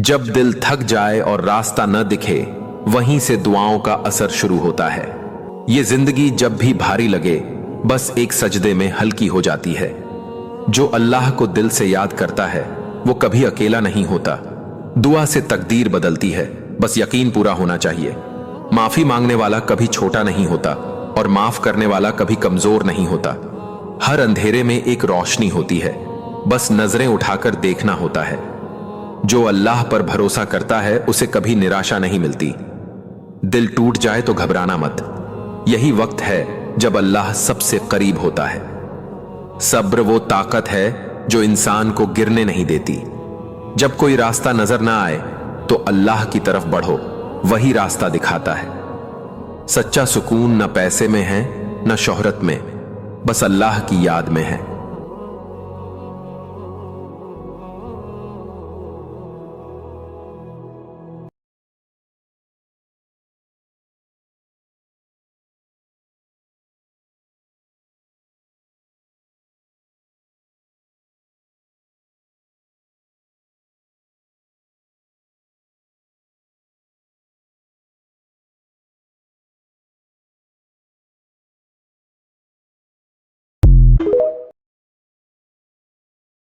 जब दिल थक जाए और रास्ता न दिखे, वहीं से दुआओं का असर शुरू होता है। ये जिंदगी जब भी भारी लगे, बस एक सजदे में हल्की हो जाती है। जो अल्लाह को दिल से याद करता है, वो कभी अकेला नहीं होता। दुआ से तकदीर बदलती है, बस यकीन पूरा होना चाहिए। माफी मांगने वाला कभी छोटा नहीं होता और माफ करने वाला कभी कमजोर नहीं होता। हर अंधेरे में एक रोशनी होती है, बस नजरें उठाकर देखना होता है। जो अल्लाह पर भरोसा करता है, उसे कभी निराशा नहीं मिलती। दिल टूट जाए तो घबराना मत, यही वक्त है जब अल्लाह सबसे करीब होता है। सब्र वो ताकत है जो इंसान को गिरने नहीं देती। जब कोई रास्ता नजर ना आए तो अल्लाह की तरफ बढ़ो, वही रास्ता दिखाता है। सच्चा सुकून न पैसे में है न शोहरत में, बस अल्लाह की याद में है।